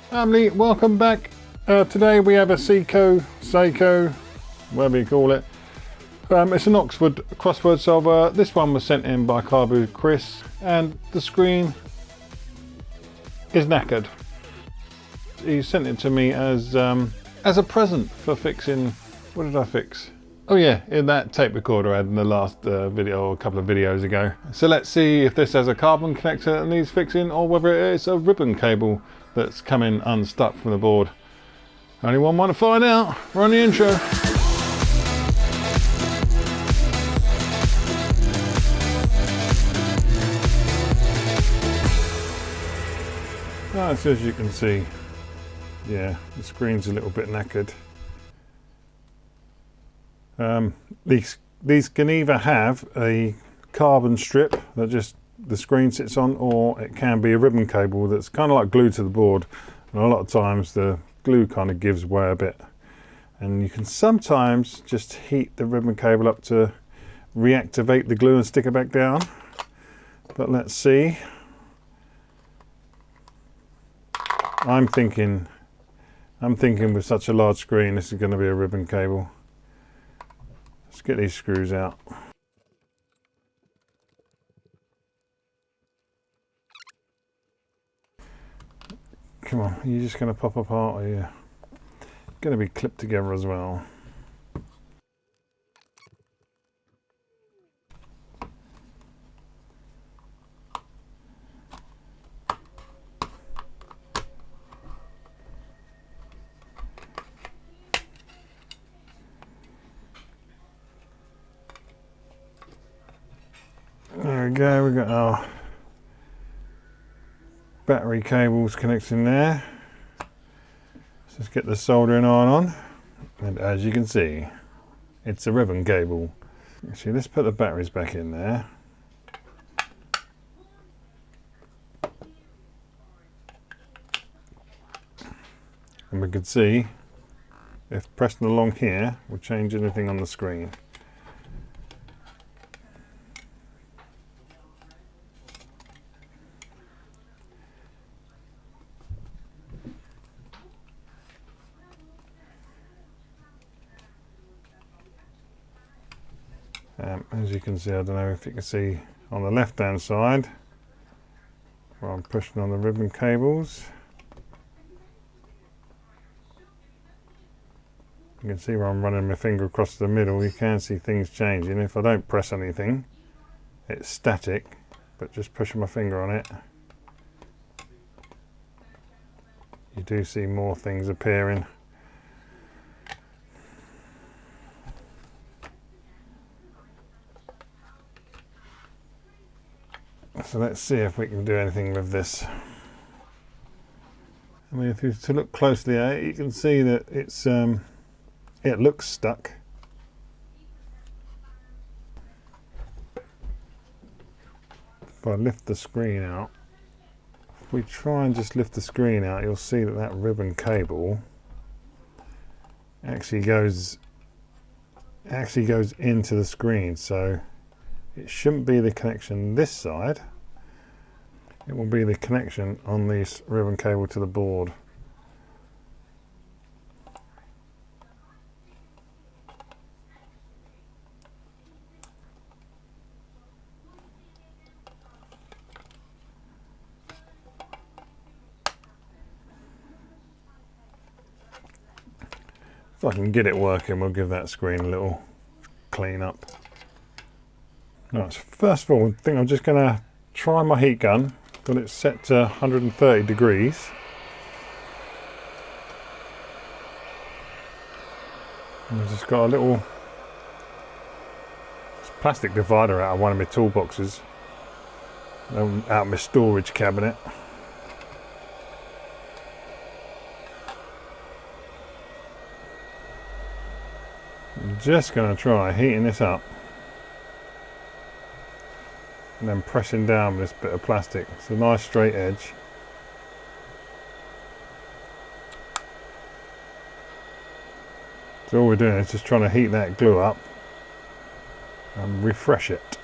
Family, welcome back. Today we have a Seiko, whatever you call it. It's an Oxford crossword solver. This one was sent in by Carbu Chris, and the screen is knackered. He sent it to me as a present for fixing. What did I fix? Oh yeah, in that tape recorder I had in the last video, or a couple of videos ago. So let's see if this has a carbon connector that needs fixing, or whether it is a ribbon cable that's coming unstuck from the board. Only one way to find out. We're on the intro. So as you can see, yeah, the screen's a little bit knackered. These can either have a carbon strip that just the screen sits on, or it can be a ribbon cable that's kind of like glued to the board, and a lot of times the glue kind of gives way a bit, and you can sometimes just heat the ribbon cable up to reactivate the glue and stick it back down. But let's see. I'm thinking with such a large screen this is going to be a ribbon cable. Let's get these screws out. Come on, you're just going to pop apart, or you're going to be clipped together as well. There we go, we've got our battery cables connecting there. So let's get the soldering iron on, and as you can see, it's a ribbon cable. Actually, let's put the batteries back in there. And we can see if pressing along here will change anything on the screen. As you can see, I don't know if you can see on the left hand side where I'm pushing on the ribbon cables. You can see where I'm running my finger across the middle. You can see things changing. If I don't press anything, it's static, but just pushing my finger on it, you do see more things appearing. So let's see if we can do anything with this. I mean, if you to look closely at it, you can see that it's it looks stuck. If I lift the screen out, if we try and just lift the screen out, you'll see that that ribbon cable actually goes into the screen. So it shouldn't be the connection this side. It will be the connection on this ribbon cable to the board. If I can get it working, we'll give that screen a little clean up. Right, so first of all, I think I'm just going to try my heat gun. Got it set to 130 degrees. And I've just got a little plastic divider out of one of my toolboxes, out of my storage cabinet. I'm just going to try heating this up, and then pressing down with this bit of plastic. It's a nice straight edge. So all we're doing is just trying to heat that glue up and refresh it.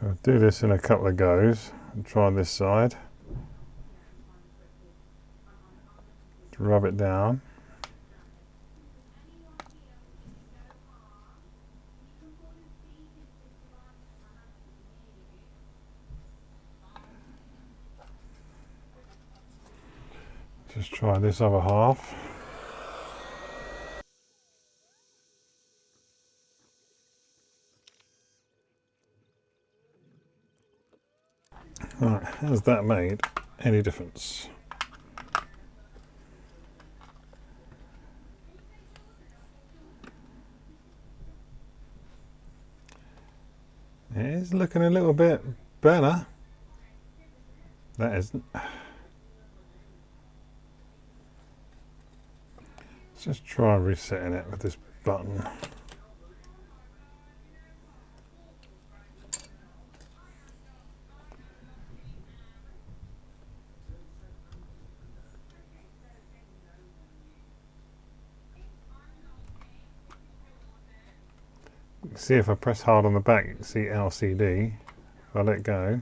So I'll do this in a couple of goes and try this side. Rub it down. Just try this other half. Right, has that made any difference? It is looking a little bit better. That isn't. Let's just try resetting it with this button. See, if I press hard on the back, you can see LCD. If I let go,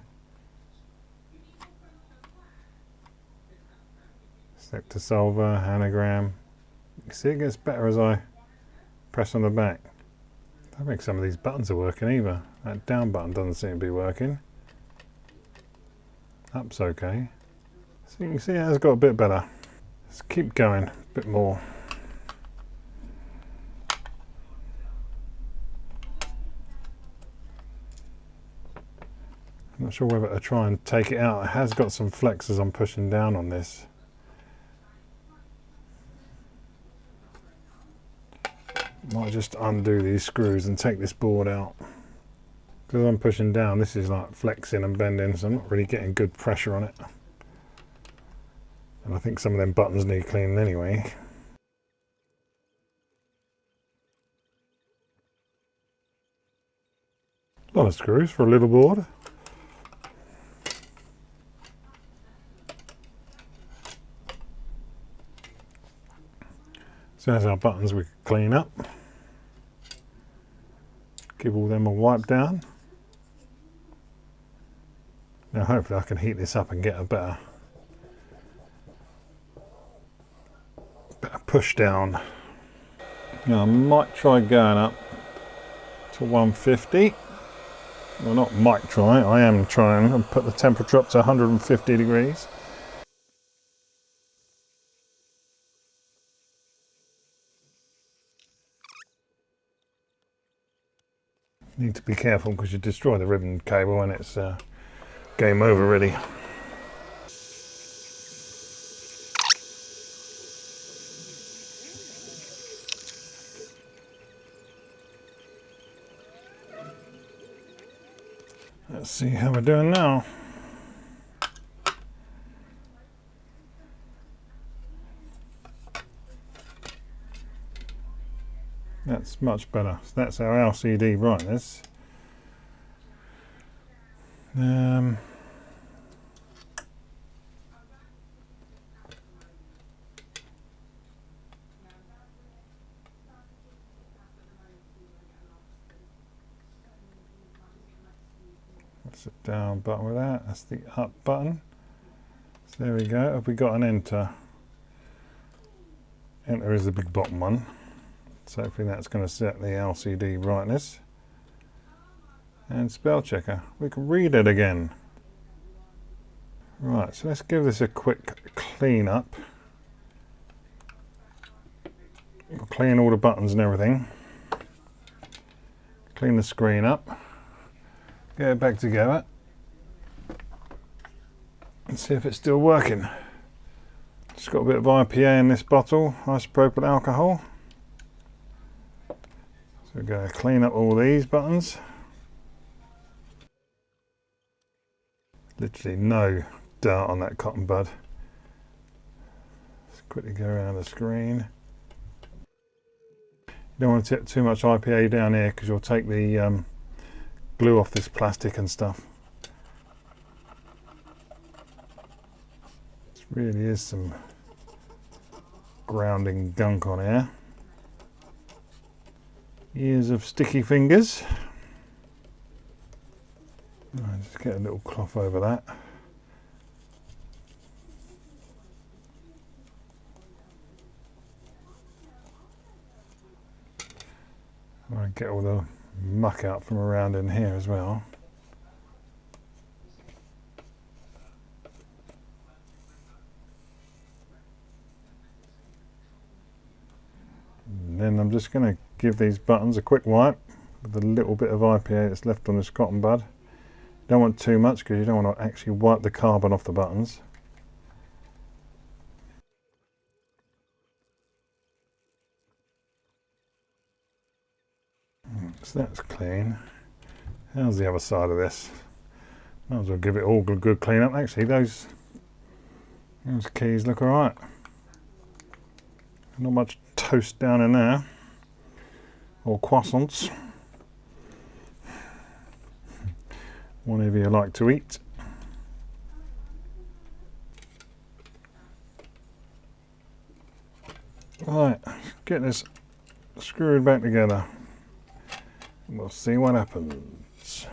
sector solver, anagram. You see, it gets better as I press on the back. I don't think some of these buttons are working either. That down button doesn't seem to be working. Up's okay. So you can see it has got a bit better. Let's keep going a bit more. I'm not sure whether to try and take it out. It has got some flex as I'm pushing down on this. Might just undo these screws and take this board out. Because I'm pushing down, this is like flexing and bending, so I'm not really getting good pressure on it. And I think some of them buttons need cleaning anyway. A lot of screws for a little board. So there's our buttons we can clean up. Give all them a wipe down. Now hopefully I can heat this up and get a better push down. Now I might try going up to 150. Well, not might try, I am trying and put the temperature up to 150 degrees. Need to be careful because you destroy the ribbon cable and it's game over really. Let's see how we're doing now. That's much better. So that's our LCD brightness. That's the down button with that. That's the up button. So there we go. Have we got an enter? Enter is the big bottom one. So hopefully that's going to set the LCD brightness. And spell checker. We can read it again. Right, so let's give this a quick clean up. We'll clean all the buttons and everything. Clean the screen up. Get it back together. And see if it's still working. Just got a bit of IPA in this bottle, isopropyl alcohol. So we're going to clean up all these buttons. Literally no dirt on that cotton bud. Let's quickly go around the screen. You don't want to tip too much IPA down here because you'll take the glue off this plastic and stuff. This really is some grounding gunk on here. Years of sticky fingers. Right, just get a little cloth over that. Right, get all the muck out from around in here as well. And then I'm just going to give these buttons a quick wipe with a little bit of IPA that's left on this cotton bud. Don't want too much because you don't want to actually wipe the carbon off the buttons. So that's clean. How's the other side of this? Might as well give it all a good clean up. Actually, those keys look alright. Not much toast down in there, or croissants, whatever you like to eat. Right, get this screwed back together. We'll see what happens.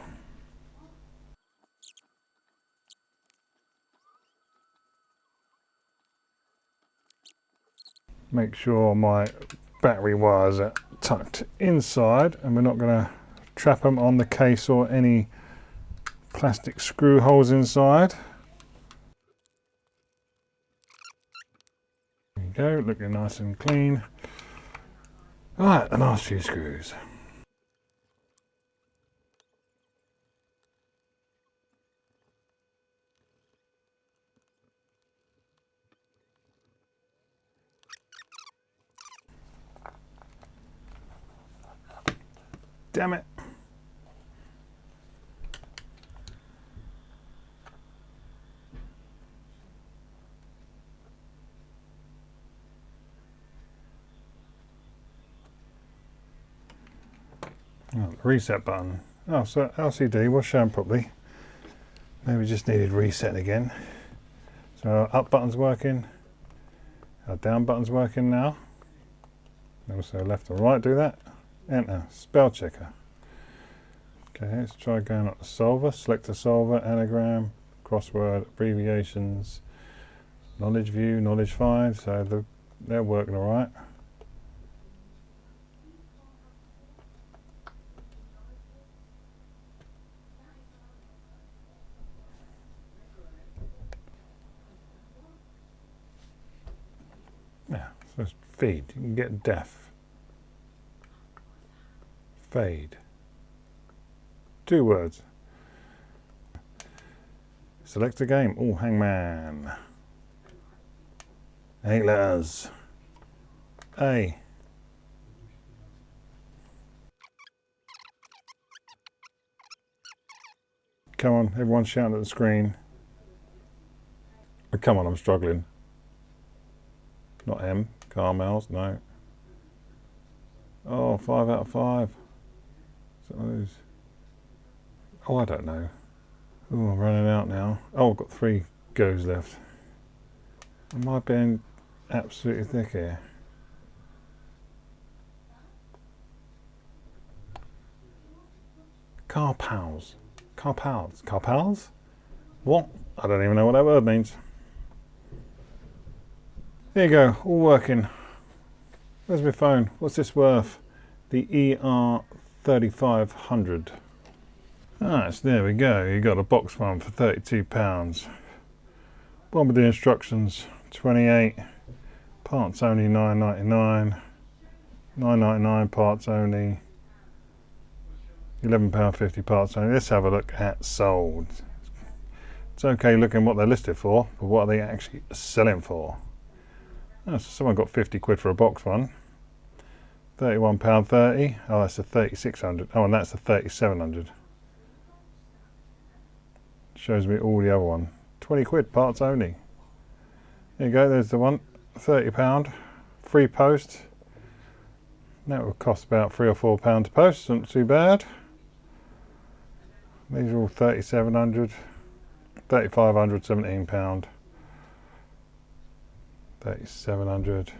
Make sure my battery wires are tucked inside and we're not going to trap them on the case or any plastic screw holes inside. There you go, looking nice and clean. Right, the last few screws. Damn it. Oh, reset button. Oh, so LCD was shown properly. Maybe just needed reset again. So our up button's working. Our down button's working now. Also left and right do that. Enter. Spell checker. Okay, let's try going up to solver. Select a solver, anagram, crossword, abbreviations, knowledge view, knowledge find. So they're working all right. Yeah, so it's feed. You can get def. Fade. 2 words. Select a game. Oh, Hangman. 8 letters. A. Come on, everyone's shouting at the screen. Oh, come on, I'm struggling. Not M. Carmel's, no. Oh, 5 out of 5. Oh, I don't know. Oh, I'm running out now. Oh, I've got 3 goes left. Am I being absolutely thick here? Car pals. Car pals. Car pals? What? I don't even know what that word means. There you go, all working. Where's my phone? What's this worth? The ER3500. Ah, so there we go. You got a box one for £32. One with the instructions, 28. Parts only £9.99. £9.99 parts only. £11.50 parts only. Let's have a look at sold. It's okay looking what they're listed for, but what are they actually selling for? Oh, so someone got 50 quid for a box one. £31.30. Oh, that's the 3600. Oh, and that's the 3700. Shows me all the other one. 20 quid, parts only. There you go, there's the one. £30. Free post. That will cost about £3 or £4 to post, not too bad. These are all 3700. 3500, £17. 3700.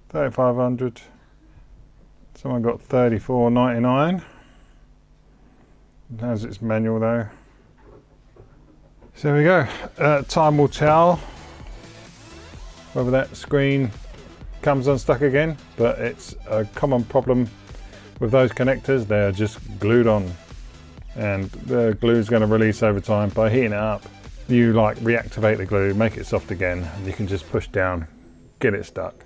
3500. Someone got 34.99. It has its manual though. So there we go. Time will tell whether that screen comes unstuck again, but it's a common problem with those connectors. They're just glued on, and the glue is going to release over time. By heating it up, you like reactivate the glue, make it soft again, and you can just push down, get it stuck.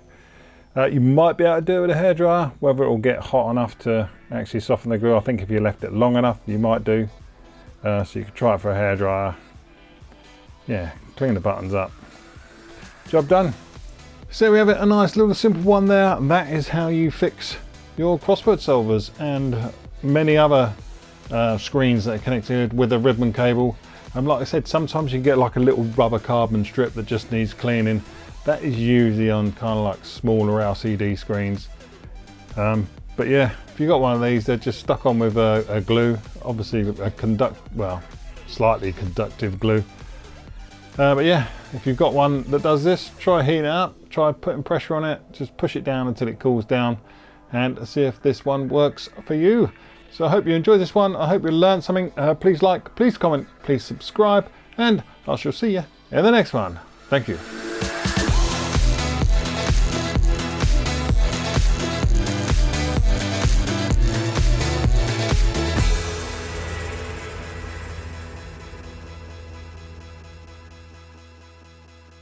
You might be able to do it with a hairdryer. Whether it will get hot enough to actually soften the glue, I think if you left it long enough, you might do. So you could try it for a hairdryer. Yeah, clean the buttons up. Job done. So we have it, a nice little simple one there. That is how you fix your crossword solvers and many other screens that are connected with a ribbon cable. And like I said, sometimes you get like a little rubber carbon strip that just needs cleaning. That is usually on kind of like smaller LCD screens. But yeah, if you got one of these, they're just stuck on with a glue, obviously a slightly conductive glue. But yeah, if you've got one that does this, try heating it up, try putting pressure on it, just push it down until it cools down, and see if this one works for you. So I hope you enjoyed this one. I hope you learned something. Please like, please comment, please subscribe, and I shall see you in the next one. Thank you.